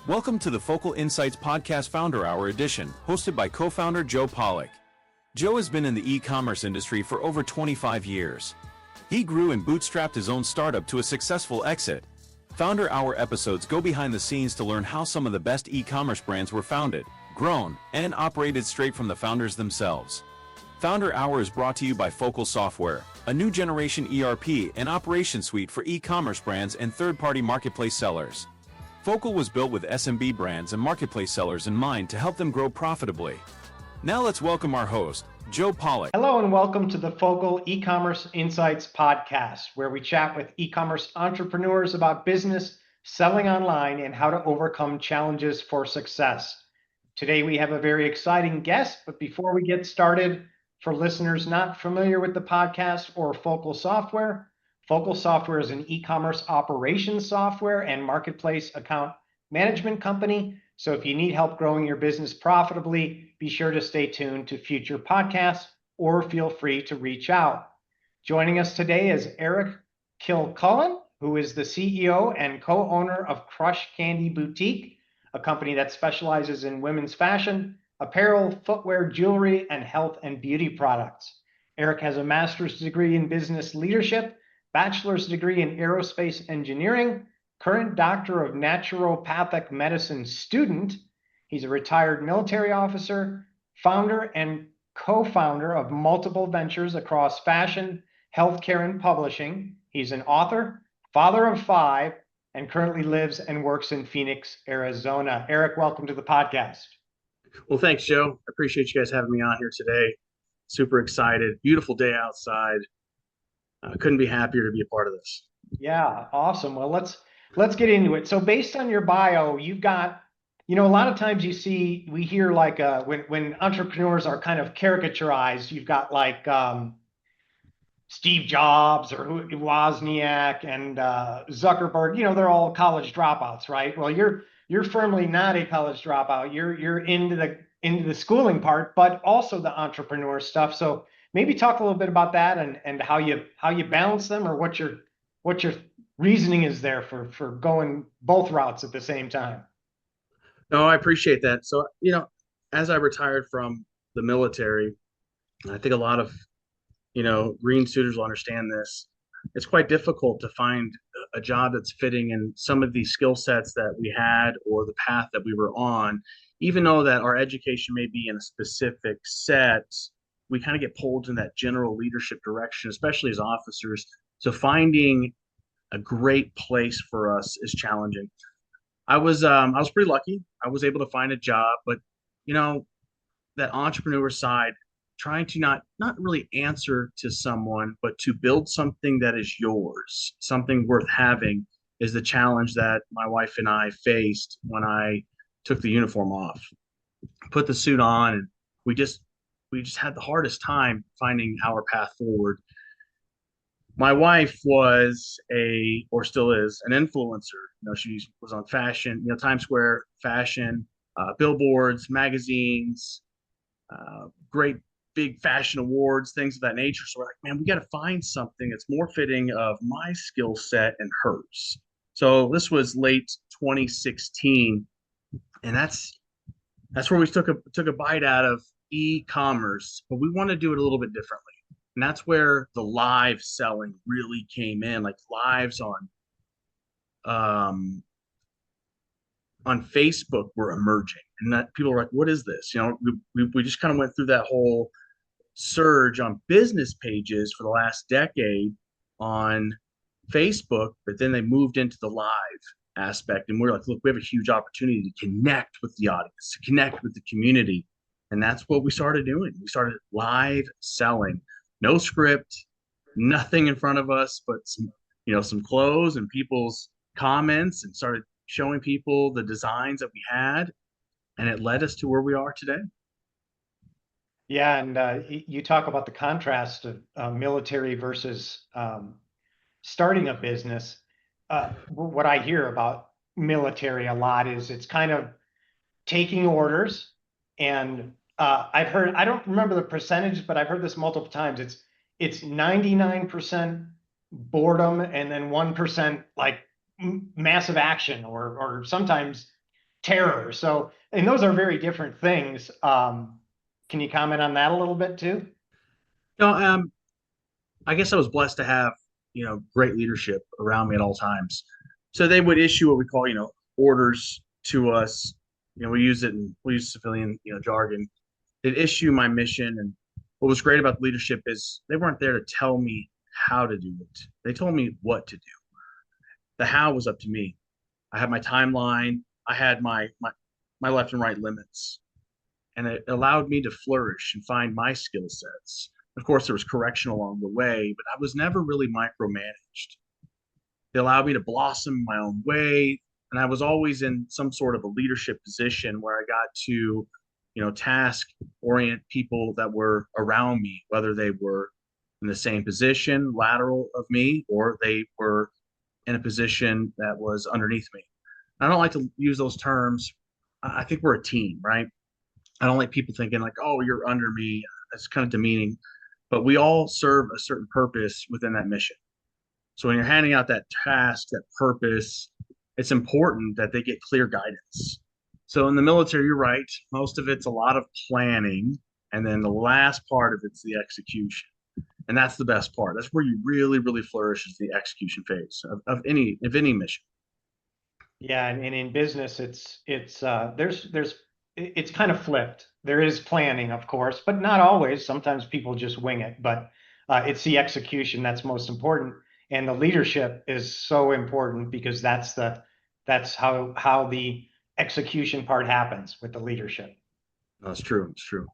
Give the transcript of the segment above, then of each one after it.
Welcome to the Focal Insights Podcast Founder Hour edition, hosted by co-founder Joe Pawlak. Joe has been in the e-commerce industry for over 25 years. He grew and bootstrapped his own startup to a successful exit. Founder Hour episodes go behind the scenes to learn how some of the best e-commerce brands were founded, grown, and operated straight from the founders themselves. Founder Hour is brought to you by Focal Software, a new generation ERP and operation suite for e-commerce brands and third-party marketplace sellers. Focal was built with SMB brands and marketplace sellers in mind to help them grow profitably. Now let's welcome our host, Joe Pawlak. Hello and welcome to the Focal eCommerce Insights Podcast, where we chat with e-commerce entrepreneurs about business, selling online, and how to overcome challenges for success. Today we have a very exciting guest, but before we get started, for listeners not familiar with the podcast or Focal Software is an e-commerce operations software and marketplace account management company. So if you need help growing your business profitably, be sure to stay tuned to future podcasts or feel free to reach out. Joining us today is Eric Kilcullen, who is the CEO and co-owner of Krush Kandy Boutique, a company that specializes in women's fashion, apparel, footwear, jewelry, and health and beauty products. Eric has a master's degree in business leadership, bachelor's degree in aerospace engineering, current doctor of naturopathic medicine student. He's a retired military officer, founder and co-founder of multiple ventures across fashion, healthcare, and publishing. He's an author, father of 5, and currently lives and works in Phoenix, Arizona. Eric, welcome to the podcast. Well, thanks, Joe. I appreciate you guys having me on here today. Super excited. Beautiful day outside. Couldn't be happier to be a part of this. Yeah, awesome. Well, let's get into it. So based on your bio, you've got, a lot of times we hear like when entrepreneurs are kind of caricaturized, you've got like Steve Jobs or Wozniak and Zuckerberg, they're all college dropouts, right? Well, you're firmly not a college dropout. You're into the schooling part, but also the entrepreneur stuff. So maybe talk a little bit about that and how you balance them, or what your reasoning is there for going both routes at the same time. No, I appreciate that. So, as I retired from the military, I think a lot of, green suitors will understand this. It's quite difficult to find a job that's fitting in some of these skill sets that we had or the path that we were on, even though that our education may be in a specific set. We kind of get pulled in that general leadership direction, especially as officers. So finding a great place for us is challenging. I was pretty lucky. I was able to find a job, but that entrepreneur side, trying to not really answer to someone, but to build something that is yours, something worth having, is the challenge that my wife and I faced when I took the uniform off, put the suit on, and we just had the hardest time finding our path forward. My wife was or still is, an influencer. She was on fashion, Times Square fashion, billboards, magazines, great big fashion awards, things of that nature. So we're like, man, we got to find something that's more fitting of my skill set and hers. So this was late 2016, and that's where we took a bite out of e-commerce, but we want to do it a little bit differently. And that's where the live selling really came in, like lives on Facebook were emerging, and that people were like, what is this? We just kind of went through that whole surge on business pages for the last decade on Facebook, but then they moved into the live aspect, and we're like, look, we have a huge opportunity to connect with the audience, to connect with the community. And that's what we started doing. We started live selling, no script, nothing in front of us, but some clothes and people's comments, and started showing people the designs that we had. And it led us to where we are today. Yeah. And you talk about the contrast of military versus starting a business. What I hear about military a lot is it's kind of taking orders. And I don't remember the percentage, but I've heard this multiple times. It's 99% boredom and then 1% like massive action, or sometimes terror. So, and those are very different things. Can you comment on that a little bit too? No, I guess I was blessed to have, great leadership around me at all times. So they would issue what we call, orders to us. We use civilian, jargon. They'd issue my mission. And what was great about the leadership is they weren't there to tell me how to do it. They told me what to do. The how was up to me. I had my timeline. I had my left and right limits, and it allowed me to flourish and find my skill sets. Of course, there was correction along the way, but I was never really micromanaged. They allowed me to blossom my own way, and I was always in some sort of a leadership position where I got to, task orient people that were around me, whether they were in the same position, lateral of me, or they were in a position that was underneath me. I don't like to use those terms. I think we're a team, right? I don't like people thinking like, oh, you're under me. That's kind of demeaning. But we all serve a certain purpose within that mission. So when you're handing out that task, that purpose, it's important that they get clear guidance. So in the military, you're right. Most of it's a lot of planning. And then the last part of it's the execution. And that's the best part. That's where you really, really flourish is the execution phase of any mission. Yeah, and in business, it's kind of flipped. There is planning, of course, but not always. Sometimes people just wing it, but it's the execution that's most important, and the leadership is so important because that's how the execution part happens with the leadership. That's true. It's true.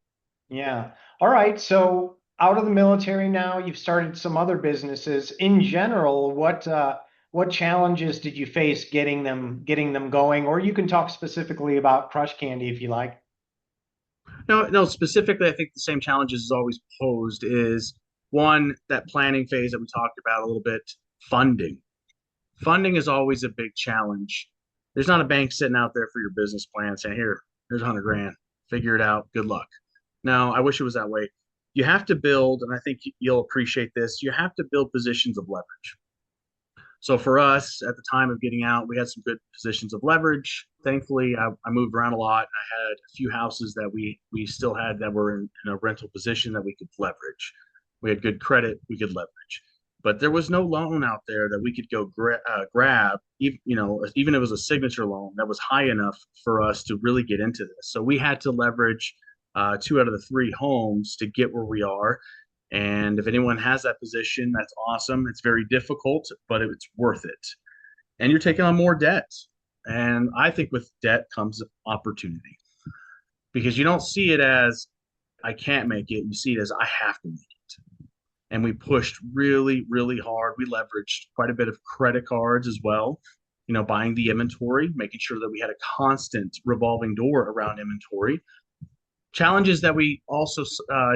Yeah. All right. So out of the military now, you've started some other businesses. In general, what challenges did you face getting them going? Or you can talk specifically about Crush Candy if you like. No, specifically, I think the same challenges is always posed is one, that planning phase that we talked about a little bit, funding. Funding is always a big challenge. There's not a bank sitting out there for your business plan saying, here's 100 grand, figure it out, good luck. No, I wish it was that way. You have to build, and I think you'll appreciate this, you have to build positions of leverage. So for us at the time of getting out, we had some good positions of leverage. Thankfully, I moved around a lot, and I had a few houses that we still had that were in a rental position that we could leverage. We had good credit, we could leverage, but there was no loan out there that we could go grab. Even if it was a signature loan that was high enough for us to really get into this. So we had to leverage 2 out of the 3 homes to get where we are. And if anyone has that position, that's awesome. It's very difficult, but it's worth it. And you're taking on more debt. And I think with debt comes opportunity because you don't see it as I can't make it. You see it as I have to make it. And we pushed really, really hard. We leveraged quite a bit of credit cards as well, buying the inventory, making sure that we had a constant revolving door around inventory. Challenges that we also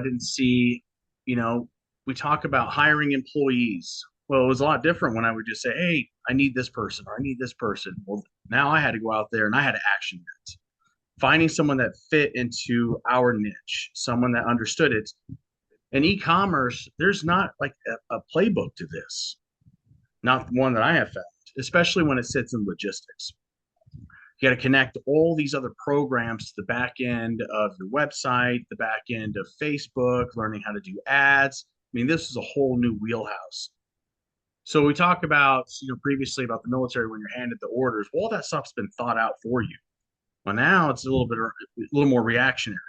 didn't see. We talk about hiring employees. Well, it was a lot different when I would just say, hey, I need this person or I need this person. Well, now I had to go out there and I had to action it. Finding someone that fit into our niche, someone that understood it. In e-commerce, there's not like a playbook to this, not one that I have found, especially when it sits in logistics. You got to connect all these other programs to the back end of your website, the back end of Facebook, learning how to do ads. I mean, this is a whole new wheelhouse. So we talked about, previously about the military when you're handed the orders. Well, all that stuff's been thought out for you. Well, now it's a little more reactionary.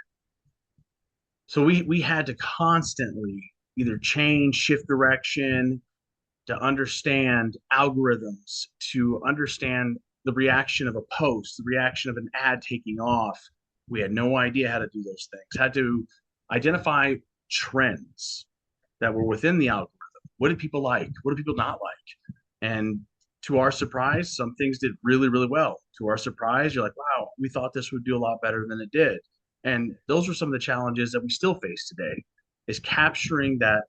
So we had to constantly either change, shift direction, to understand algorithms, to understand the reaction of a post, the reaction of an ad taking off. We had no idea how to do those things. Had to identify trends that were within the algorithm. What did people like? What do people not like? And to our surprise, some things did really, really well. To our surprise, you're like, wow, we thought this would do a lot better than it did. And those are some of the challenges that we still face today, is capturing that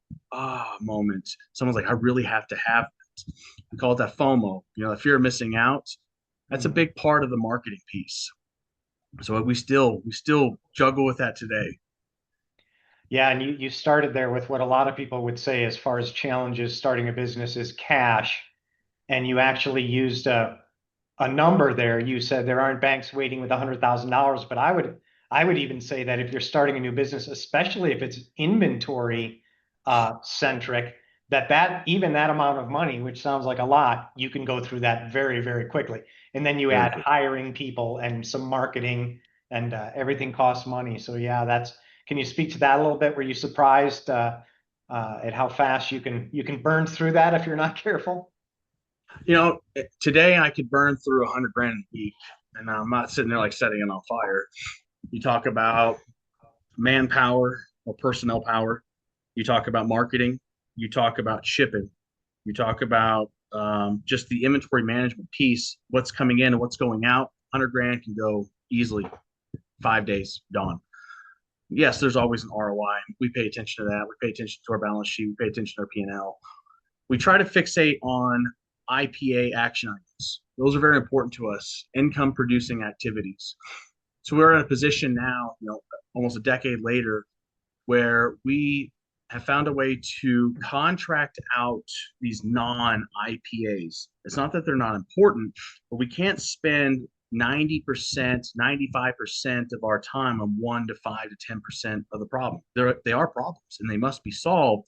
moment. Someone's like, I really have to have it. We call it that FOMO, the fear of missing out. That's a big part of the marketing piece. So we still juggle with that today. Yeah, and you started there with what a lot of people would say as far as challenges starting a business is cash, and you actually used a a number there. You said there aren't banks waiting with $100,000, but I would even say that if you're starting a new business, especially if it's inventory centric, that even that amount of money, which sounds like a lot, you can go through that very, very quickly. And then you add hiring people and some marketing, and everything costs money. So yeah, can you speak to that a little bit? Were you surprised at how fast you can burn through that if you're not careful? Today I could burn through 100 grand a week, and I'm not sitting there like setting it on fire. You talk about manpower or personnel power. You talk about marketing. You talk about shipping. You talk about just the inventory management piece, what's coming in and what's going out. 100 grand can go easily 5 days, gone. Yes, there's always an ROI. We pay attention to that. We pay attention to our balance sheet. We pay attention to our P&L. We try to fixate on IPA action items. Those are very important to us, income producing activities. So we're in a position now, almost a decade later, where we have found a way to contract out these non-IPAs. It's not that they're not important, but we can't spend 90%, 95% of our time on 1 to 5 to 10% of the problem. They are problems and they must be solved.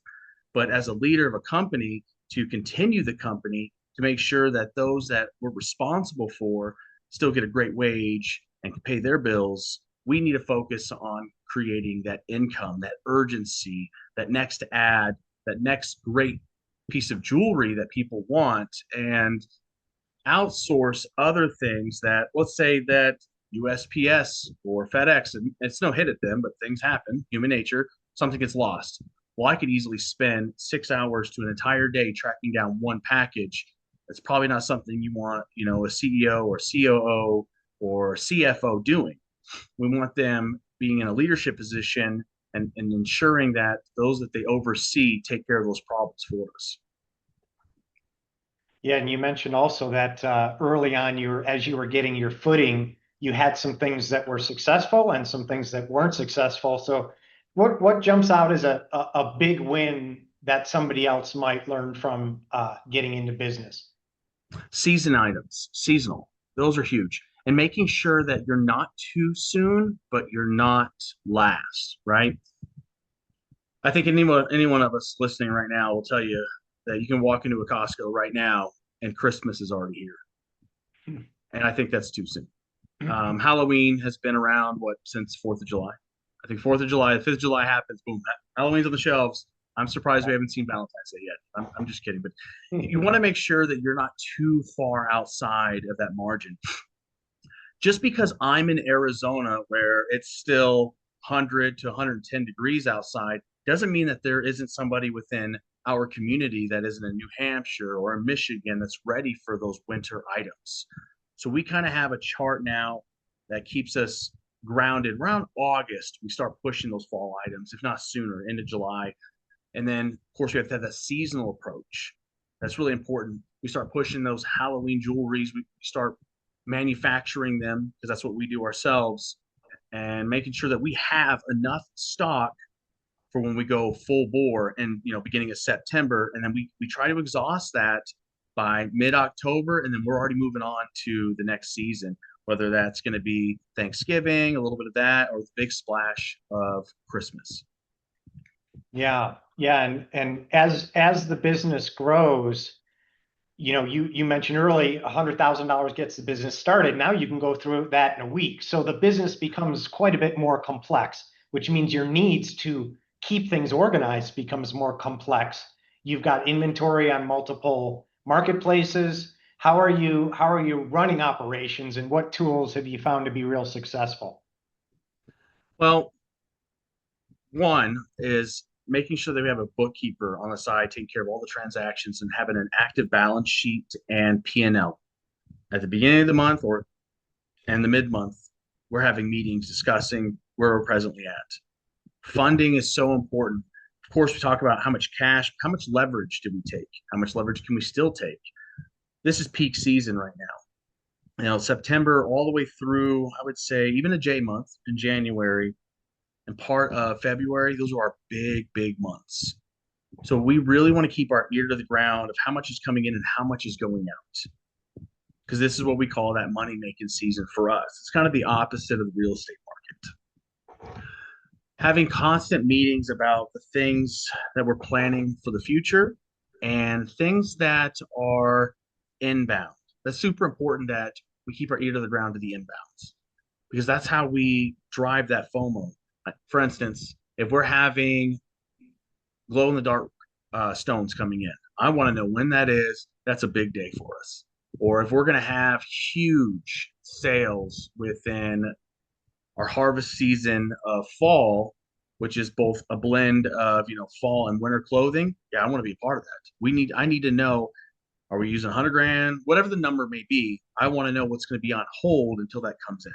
But as a leader of a company, to continue the company, to make sure that those that we're responsible for still get a great wage and can pay their bills, we need to focus on creating that income, that urgency, that next ad, that next great piece of jewelry that people want, and outsource other things that, let's say that USPS or FedEx, and it's no hit at them, but things happen, human nature, something gets lost. Well, I could easily spend 6 hours to an entire day tracking down one package. That's probably not something you want, a CEO or COO or CFO doing. We want them being in a leadership position and ensuring that those that they oversee take care of those problems for us. Yeah, and you mentioned also that early on, as you were getting your footing, you had some things that were successful and some things that weren't successful. So what jumps out as a big win that somebody else might learn from getting into business? Season items, seasonal, those are huge. And making sure that you're not too soon, but you're not last, right? I think any one of us listening right now will tell you that you can walk into a Costco right now and Christmas is already here. And I think that's too soon. Halloween has been around, since 4th of July? I think 4th of July, 5th of July happens, boom, Halloween's on the shelves. I'm surprised we haven't seen Valentine's Day yet. I'm just kidding. But you want to make sure that you're not too far outside of that margin. Just because I'm in Arizona where it's still 100 to 110 degrees outside doesn't mean that there isn't somebody within our community that is in New Hampshire or in Michigan that's ready for those winter items. So we kind of have a chart now that keeps us grounded. Around August, we start pushing those fall items, if not sooner, into July. And then, of course, we have to have that seasonal approach. That's really important. We start pushing those Halloween jewelries. We start manufacturing them because that's what we do ourselves, and making sure that we have enough stock for when we go full bore and beginning of September, and then we try to exhaust that by mid-October, and then we're already moving on to the next season, whether that's going to be Thanksgiving, a little bit of that, or the big splash of Christmas. Yeah. And as the business grows, you mentioned early, $100,000 gets the business started. Now you can go through that in a week. So the business becomes quite a bit more complex, which means your needs to keep things organized becomes more complex. You've got inventory on multiple marketplaces. How are you running operations, and what tools have you found to be real successful? Well, one is making sure that we have a bookkeeper on the side taking care of all the transactions and having an active balance sheet and P&L. At the beginning of the month and the mid-month, we're having meetings discussing where we're presently at. Funding is so important. Of course, we talk about how much cash, how much leverage do we take? How much leverage can we still take? This is peak season right now. September all the way through, I would say, even a J month in January and part of February, those are our big, big months. So we really want to keep our ear to the ground of how much is coming in and how much is going out. because this is what we call that money making season for us. It's kind of the opposite of the real estate market. Having constant meetings about the things that we're planning for the future and things that are inbound. That's super important that we keep our ear to the ground to the inbounds, because that's how we drive that FOMO. For instance, if we're having glow in the dark stones coming in, I want to know when that is. That's a big day for us. Or if we're going to have huge sales within our harvest season of fall, which is both a blend of, fall and winter clothing. Yeah, I want to be a part of that. I need to know, are we using 100 grand? Whatever the number may be, I want to know what's going to be on hold until that comes in.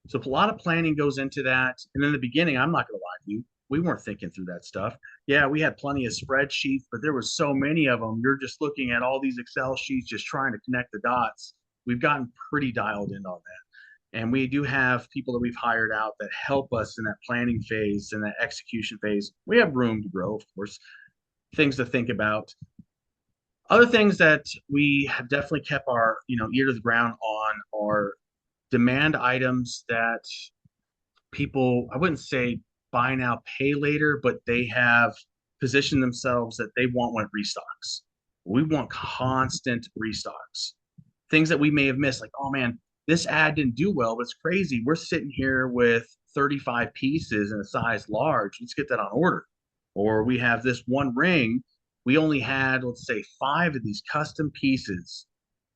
So a lot of planning goes into that. And in the beginning, I'm not going to lie to you, we weren't thinking through that stuff. Yeah, we had plenty of spreadsheets, but there was so many of them. You're just looking at all these Excel sheets, just trying to connect the dots. We've gotten pretty dialed in on that. And we do have people that we've hired out that help us in that planning phase and that execution phase. We have room to grow, of course, things to think about. Other things that we have definitely kept our, ear to the ground on are demand items that people, I wouldn't say buy now, pay later, but they have positioned themselves that they want when it restocks. We want constant restocks. Things that we may have missed, like, oh man, this ad didn't do well, but it's crazy. We're sitting here with 35 pieces in a size large. Let's get that on order. Or we have this one ring. We only had, let's say, 5 of these custom pieces.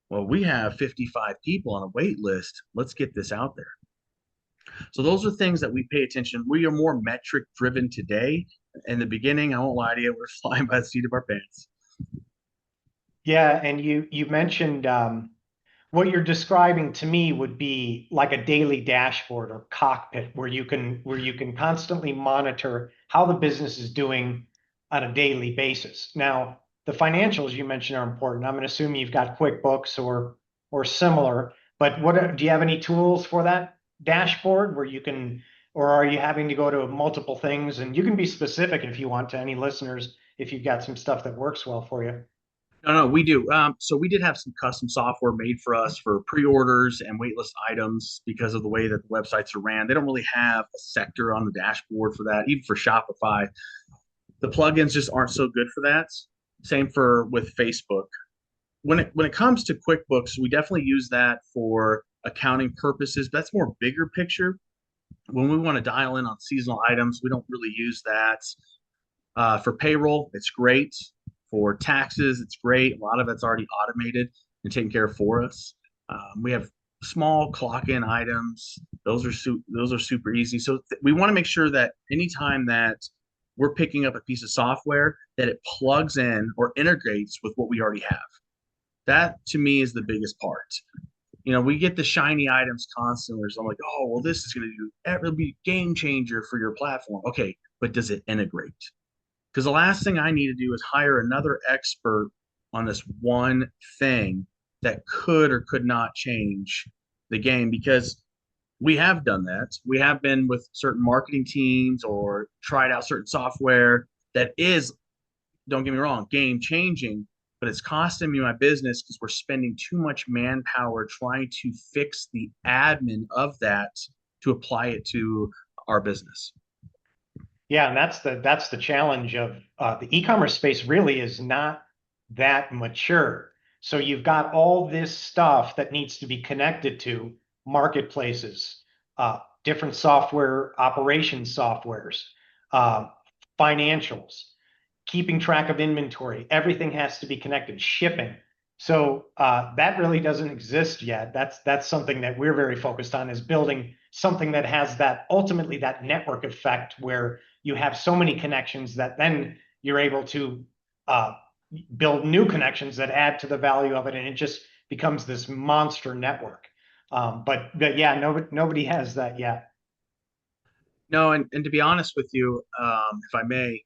Well, we have 55 people on a wait list. Let's get this out there. So those are things that we pay attention. We are more metric driven today. In the beginning, I won't lie to you, we're flying by the seat of our pants. Yeah, and you mentioned what you're describing to me would be like a daily dashboard or cockpit where you can constantly monitor how the business is doing on a daily basis. Now, the financials you mentioned are important. I'm going to assume you've got QuickBooks or similar, but do you have any tools for that dashboard where you can, or are you having to go to multiple things? And you can be specific if you want to any listeners, if you've got some stuff that works well for you. No, we do. So we did have some custom software made for us for pre-orders and waitlist items because of the way that the websites are ran. They don't really have a sector on the dashboard for that, even for Shopify. The plugins just aren't so good for that. Same with Facebook. When it comes to QuickBooks, we definitely use that for accounting purposes. But that's more bigger picture. When we want to dial in on seasonal items, we don't really use that. For payroll, it's great. For taxes, it's great. A lot of it's already automated and taken care of for us. We have small clock-in items. Those are super easy. So we want to make sure that anytime that we're picking up a piece of software, that it plugs in or integrates with what we already have. That to me is the biggest part. We get the shiny items constantly. So I'm like, oh, well, this is going to it'll be a game changer for your platform. Okay, but does it integrate? Because the last thing I need to do is hire another expert on this one thing that could or could not change the game, because we have done that. We have been with certain marketing teams or tried out certain software that is, don't get me wrong, game changing, but it's costing me my business because we're spending too much manpower trying to fix the admin of that to apply it to our business. Yeah, and that's the challenge of the e-commerce space. Really is not that mature. So you've got all this stuff that needs to be connected to marketplaces, different software, operations softwares, financials, keeping track of inventory. Everything has to be connected. Shipping. So that really doesn't exist yet. That's something that we're very focused on, is building something that has that ultimately that network effect where you have so many connections that then you're able to build new connections that add to the value of it, and it just becomes this monster network. But yeah, nobody has that yet. No, and to be honest with you, if I may,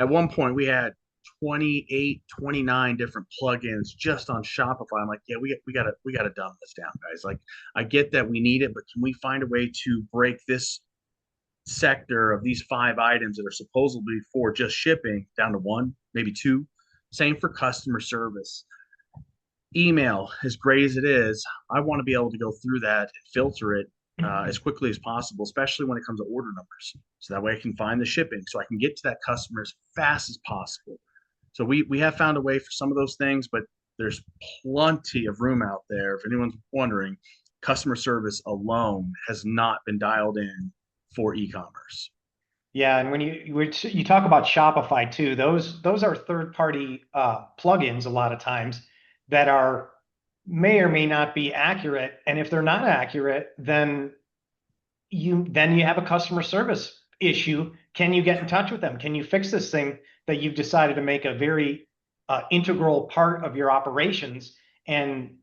at one point we had 28, 29 different plugins just on Shopify. I'm like, yeah, we gotta dumb this down, guys. Like, I get that we need it, but can we find a way to break this sector of these 5 items that are supposedly for just shipping down to 1, maybe 2? Same for customer service. email, as great as it is, I want to be able to go through that and filter it as quickly as possible, especially when it comes to order numbers. So that way I can find the shipping, so I can get to that customer as fast as possible. So we have found a way for some of those things, but there's plenty of room out there. If anyone's wondering, customer service alone has not been dialed in for e-commerce. Yeah, and when you talk about Shopify too, those are third-party plugins a lot of times that are may or may not be accurate. And if they're not accurate, then you have a customer service issue. Can you get in touch with them? Can you fix this thing that you've decided to make a very integral part of your operations? And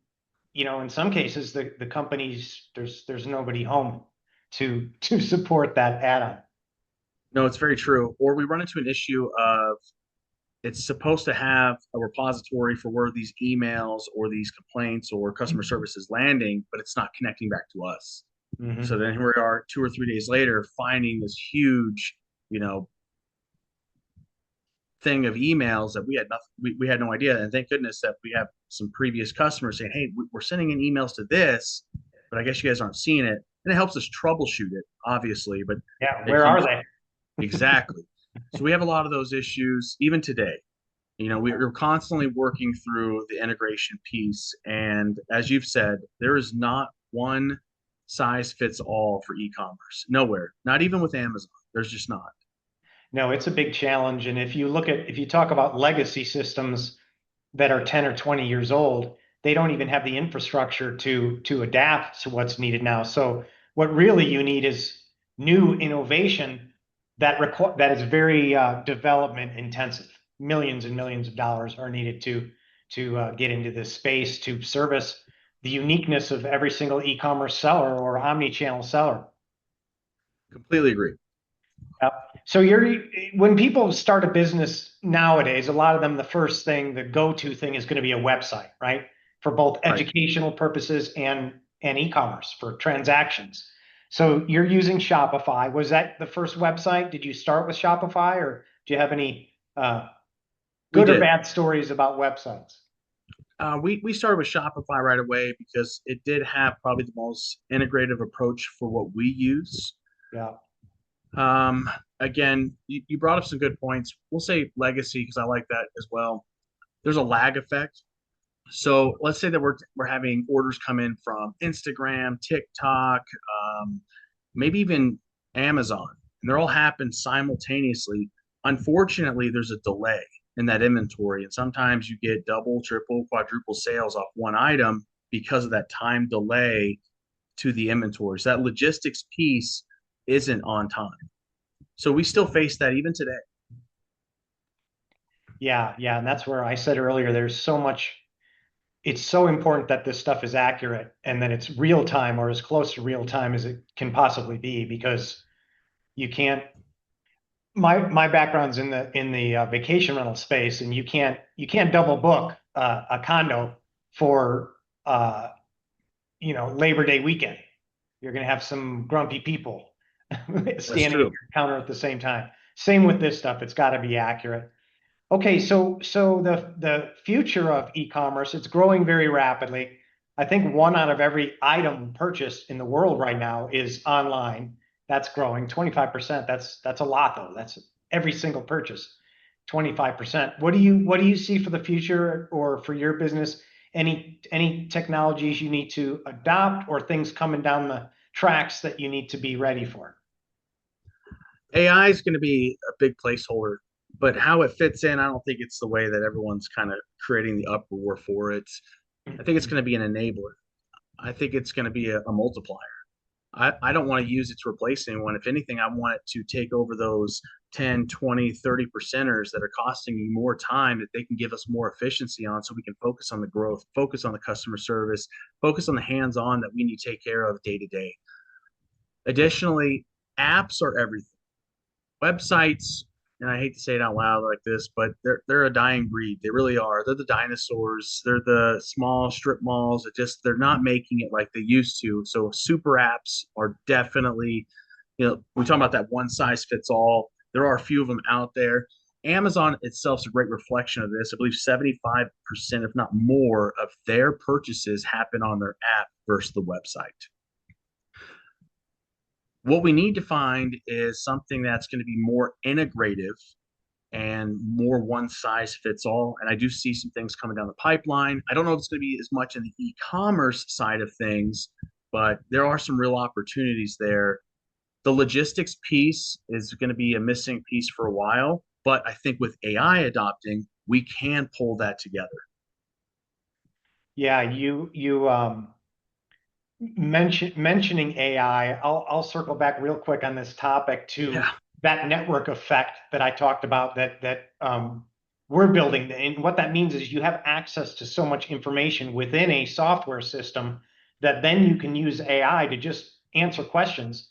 in some cases, the companies there's nobody home to support that add-on. No, it's very true. Or we run into an issue of it's supposed to have a repository for where these emails or these complaints or customer service is landing, but it's not connecting back to us. Mm-hmm. So then here we are 2 or 3 days later, finding this huge, thing of emails that we had nothing, we had no idea. And thank goodness that we have some previous customers saying, "Hey, we're sending in emails to this, but I guess you guys aren't seeing it." And it helps us troubleshoot it, obviously. But Yeah, where are they? exactly. So we have a lot of those issues even today. We're constantly working through the integration piece. And as you've said, there is not one size fits all for e-commerce. Nowhere, not even with Amazon. There's just not. No, it's a big challenge. And if you talk about legacy systems that are 10 or 20 years old, they don't even have the infrastructure to adapt to what's needed now. So what really you need is new innovation that is very development intensive. Millions and millions of dollars are needed to get into this space to service the uniqueness of every single e-commerce seller or omni-channel seller. Completely agree. Yep. So when people start a business nowadays, a lot of them, the first thing, the go-to thing is going to be a website, right? For both educational purposes and e-commerce for transactions. So you're using Shopify. Was that the first website? Did you start with Shopify, or do you have any good or bad stories about websites? We started with Shopify right away because it did have probably the most integrative approach for what we use. Yeah. Again, you brought up some good points. We'll say legacy because I like that as well. There's a lag effect. So let's say that we're having orders come in from Instagram, TikTok, maybe even Amazon, and they're all happen simultaneously. Unfortunately, there's a delay in that inventory, and sometimes you get double, triple, quadruple sales off one item because of that time delay to the inventory. So that logistics piece isn't on time. So we still face that even today. Yeah, and that's where I said earlier, there's so much. It's so important that this stuff is accurate and that it's real time or as close to real time as it can possibly be, because you can't. My background's in the vacation rental space, and you can't double book a condo for Labor Day weekend. You're going to have some grumpy people standing at your counter at the same time. Same with this stuff. It's got to be accurate. Okay, so the future of e-commerce, it's growing very rapidly. I think 1 out of every item purchased in the world right now is online. That's growing 25%. That's a lot though. That's every single purchase, 25%. What do you see for the future or for your business? Any technologies you need to adopt or things coming down the tracks that you need to be ready for? AI is going to be a big placeholder, but how it fits in, I don't think it's the way that everyone's kind of creating the uproar for it. I think it's going to be an enabler. I think it's going to be a multiplier. I don't want to use it to replace anyone. If anything, I want it to take over those 10, 20, 30%ers that are costing me more time that they can give us more efficiency on, so we can focus on the growth, focus on the customer service, focus on the hands-on that we need to take care of day to day. Additionally, apps are everything. Websites, and I hate to say it out loud like this, but they're a dying breed. They really are. They're the dinosaurs. They're the small strip malls. They're not making it like they used to. So super apps are definitely, we talk about that one size fits all. There are a few of them out there. Amazon itself is a great reflection of this. I believe 75%, if not more, of their purchases happen on their app versus the website. What we need to find is something that's going to be more integrative and more one size fits all. And I do see some things coming down the pipeline. I don't know if it's going to be as much in the e-commerce side of things, but there are some real opportunities there. The logistics piece is going to be a missing piece for a while, but I think with AI adopting, we can pull that together. Yeah, you mentioning AI, I'll circle back real quick on this topic to that network effect that I talked about that we're building. And what that means is you have access to so much information within a software system that then you can use AI to just answer questions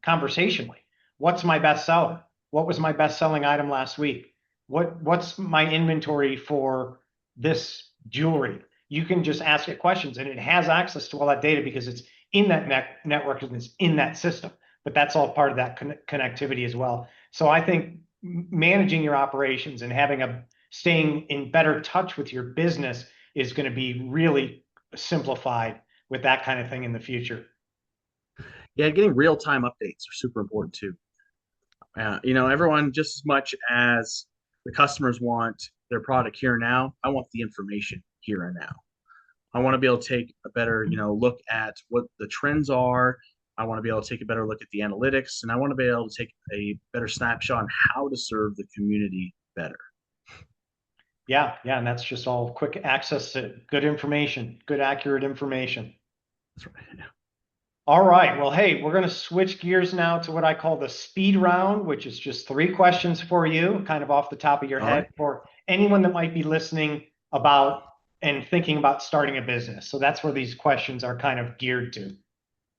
conversationally. What's my best seller? What was my best selling item last week? What's my inventory for this jewelry? You can just ask it questions and it has access to all that data because it's in that network and it's in that system. But that's all part of that connectivity as well. So I think managing your operations and staying in better touch with your business is going to be really simplified with that kind of thing in the future. Yeah, getting real-time updates are super important too. Everyone, just as much as the customers want their product here and now, I want the information here and now. I want to be able to take a better, look at what the trends are. I want to be able to take a better look at the analytics, and I want to be able to take a better snapshot on how to serve the community better. Yeah, and that's just all quick access to good information, good, accurate information. That's right. Yeah. All right. Well, hey, we're going to switch gears now to what I call the speed round, which is just 3 questions for you, kind of off the top of your head, for anyone that might be listening about and thinking about starting a business. So that's where these questions are kind of geared to.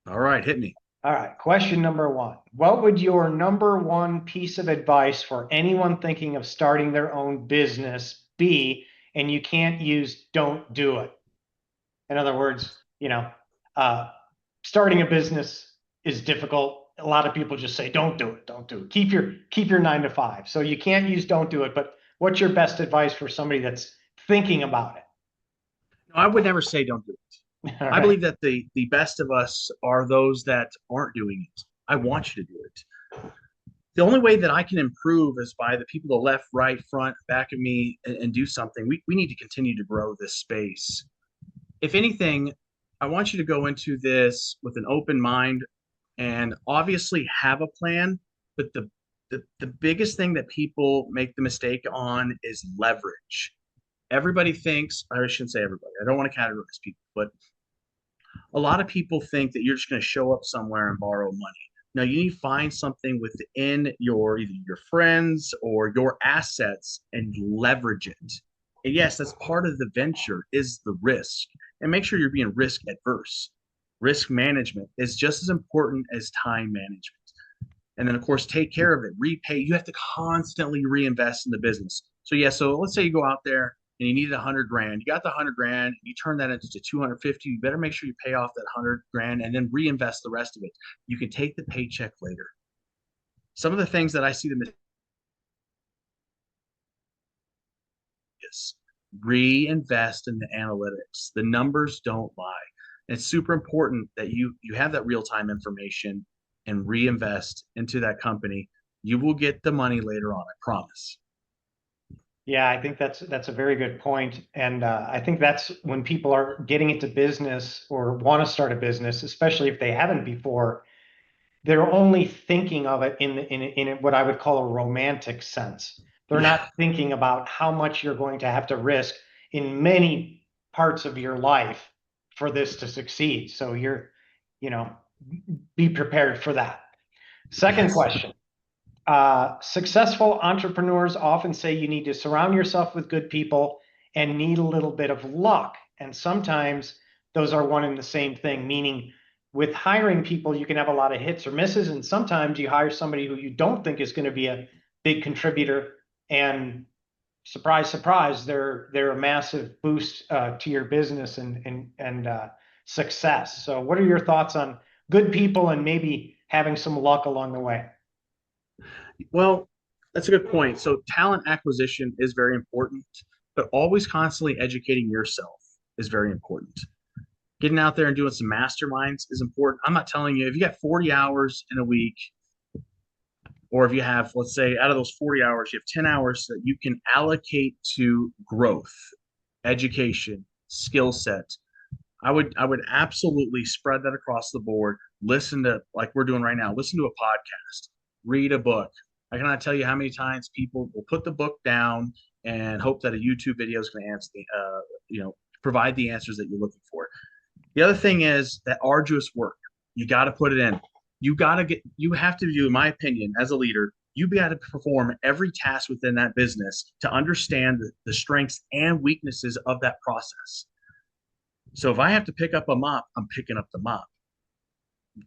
All right, hit me. All right. Question number 1. What would your number 1 piece of advice for anyone thinking of starting their own business be? And you can't use "don't do it." In other words, starting a business is difficult. A lot of people just say, don't do it. Don't do it. Keep your 9 to 5. So you can't use "don't do it." But what's your best advice for somebody that's thinking about it? No, I would never say don't do it. All I right. believe that the best of us are those that aren't doing it. I want you to do it. The only way that I can improve is by the people to the left, right, front, back of me and do something. We need to continue to grow this space. If anything, I want you to go into this with an open mind and obviously have a plan. But the biggest thing that people make the mistake on is leverage. Everybody thinks, I shouldn't say everybody, I don't want to categorize people, but a lot of people think that you're just going to show up somewhere and borrow money. Now, you need to find something within either your friends or your assets and leverage it. And yes, that's part of the venture is the risk. And make sure you're being risk adverse. Risk management is just as important as time management. And then, of course, take care of it, repay. You have to constantly reinvest in the business. So let's say you go out there and you needed 100 grand. You got the 100 grand, you turn that into 250. You better make sure you pay off that 100 grand and then reinvest the rest of it. You can take the paycheck later. Some of the things that I see them is reinvest in the analytics. The numbers don't lie. And it's super important that you have that real-time information and reinvest into that company. You will get the money later on, I promise. Yeah, I think that's a very good point. And I think that's when people are getting into business or want to start a business, especially if they haven't before, they're only thinking of it in what I would call a romantic sense. They're not thinking about how much you're going to have to risk in many parts of your life for this to succeed. So be prepared for that. Second question. Successful entrepreneurs often say you need to surround yourself with good people and need a little bit of luck. And sometimes those are one and the same thing, meaning with hiring people, you can have a lot of hits or misses. And sometimes you hire somebody who you don't think is going to be a big contributor, and surprise, surprise, they're a massive boost to your business and success. So what are your thoughts on good people and maybe having some luck along the way? Well, That's a good point. So talent acquisition is very important, but always constantly educating yourself is very important. Getting out there and doing some masterminds is important. I'm not telling you if you got 40 hours in a week, or if you have, let's say, out of those 40 hours, you have 10 hours that you can allocate to growth, education, skill set. I would absolutely spread that across the board. Listen to, like we're doing right now, listen to a podcast, read a book. I cannot tell you how many times people will put the book down and hope that a YouTube video is going to answer provide the answers that you're looking for. The other thing is that arduous work. You got to put it in. You have to do, in my opinion, as a leader, you got to perform every task within that business to understand the strengths and weaknesses of that process. So if I have to pick up a mop, I'm picking up the mop.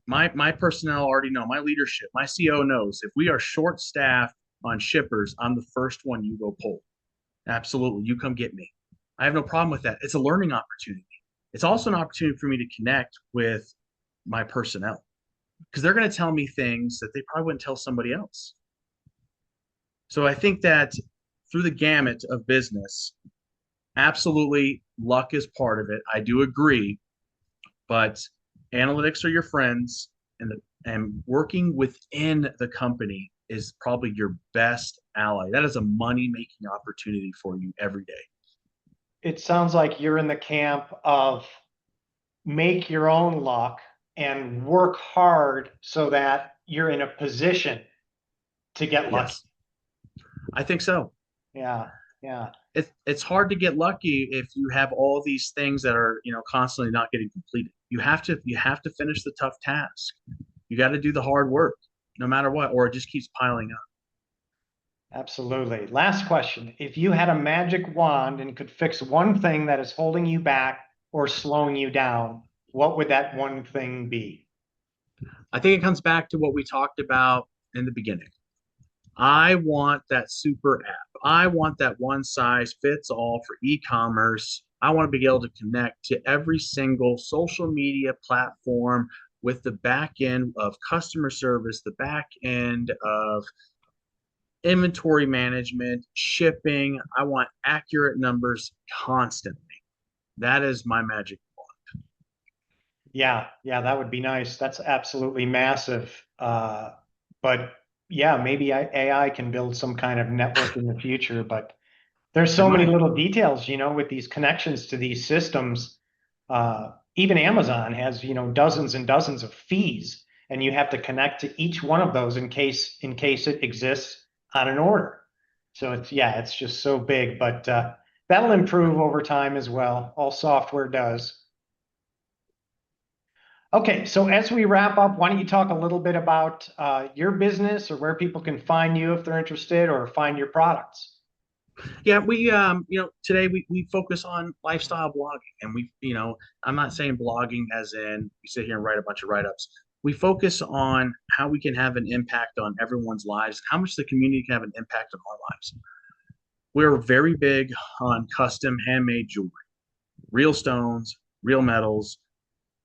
My personnel already know, my leadership, my CO knows if we are short staffed on shippers, I'm the first one you go pull. Absolutely. You come get me. I have no problem with that. It's a learning opportunity. It's also an opportunity for me to connect with my personnel because they're going to tell me things that they probably wouldn't tell somebody else. So I think that through the gamut of business, absolutely luck is part of it. I do agree, but analytics are your friends, and working within the company is probably your best ally. That is a money-making opportunity for you every day. It sounds like you're in the camp of make your own luck and work hard so that you're in a position to get lucky. Yes, I think so. Yeah, yeah. It's hard to get lucky if you have all these things that are, constantly not getting completed. You have to finish the tough task. You got to do the hard work no matter what, or it just keeps piling up. Absolutely. Last question. If you had a magic wand and could fix one thing that is holding you back or slowing you down, what would that one thing be? I think it comes back to what we talked about in the beginning. I want that super app. I want that one size fits all for e-commerce. I want to be able to connect to every single social media platform with the back end of customer service, the back end of inventory management, shipping. I want accurate numbers constantly. That is my magic wand. Yeah, that would be nice. That's absolutely massive. But yeah, maybe AI can build some kind of network in the future, but there's so many little details, with these connections to these systems. Even Amazon has, dozens and dozens of fees, and you have to connect to each one of those in case it exists on an order. So it's just so big, but that'll improve over time as well. All software does. Okay, so as we wrap up, why don't you talk a little bit about your business or where people can find you if they're interested or find your products? Yeah, we today we focus on lifestyle blogging, and I'm not saying blogging as in we sit here and write a bunch of write-ups. We focus on how we can have an impact on everyone's lives, how much the community can have an impact on our lives. We're very big on custom handmade jewelry, real stones, real metals,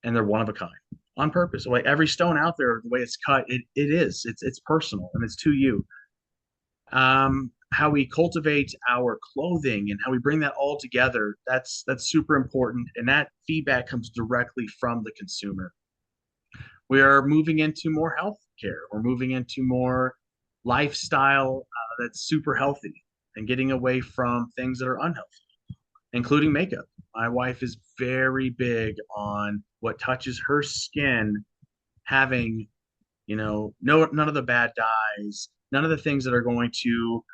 and they're one of a kind on purpose. Like every stone out there, the way it's cut, it's personal and it's to you. How we cultivate our clothing and how we bring that all together, that's super important, and that feedback comes directly from the consumer. We are moving into more healthcare. We're moving into more lifestyle that's super healthy and getting away from things that are unhealthy, including makeup. My wife is very big on what touches her skin having, none of the bad dyes, none of the things that are going to,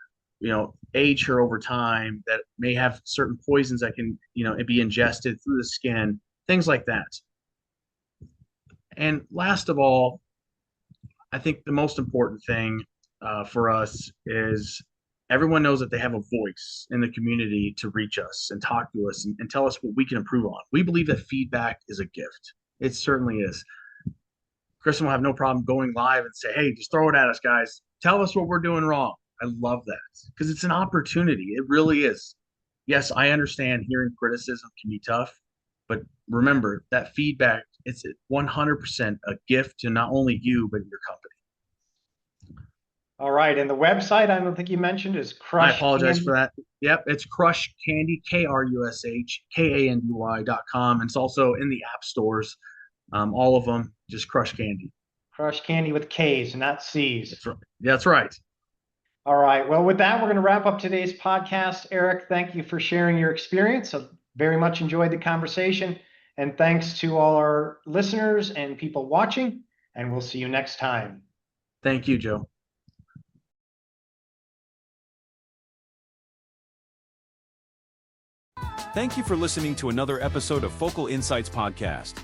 age her over time, that may have certain poisons that can, be ingested through the skin, things like that. And last of all, I think the most important thing for us is everyone knows that they have a voice in the community to reach us and talk to us and tell us what we can improve on. We believe that feedback is a gift. It certainly is. Kristen will have no problem going live and say, hey, just throw it at us, guys. Tell us what we're doing wrong. I love that because it's an opportunity. It really is. Yes, I understand hearing criticism can be tough, but remember that feedback, it's 100% a gift to not only you, but your company. All right. And the website, I don't think you mentioned, is I Krush apologize Kandy. for that. Yep, it's Krush Kandy, KrushKandy.com. And it's also in the app stores. All of them, just Krush Kandy. Krush Kandy with K's, not C's. That's right. That's right. All right. Well, with that, we're going to wrap up today's podcast. Eric, thank you for sharing your experience. I very much enjoyed the conversation. And thanks to all our listeners and people watching. And we'll see you next time. Thank you, Joe. Thank you for listening to another episode of Focal Insights Podcast.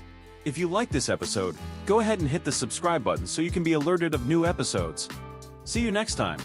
If you like this episode, go ahead and hit the subscribe button so you can be alerted of new episodes. See you next time.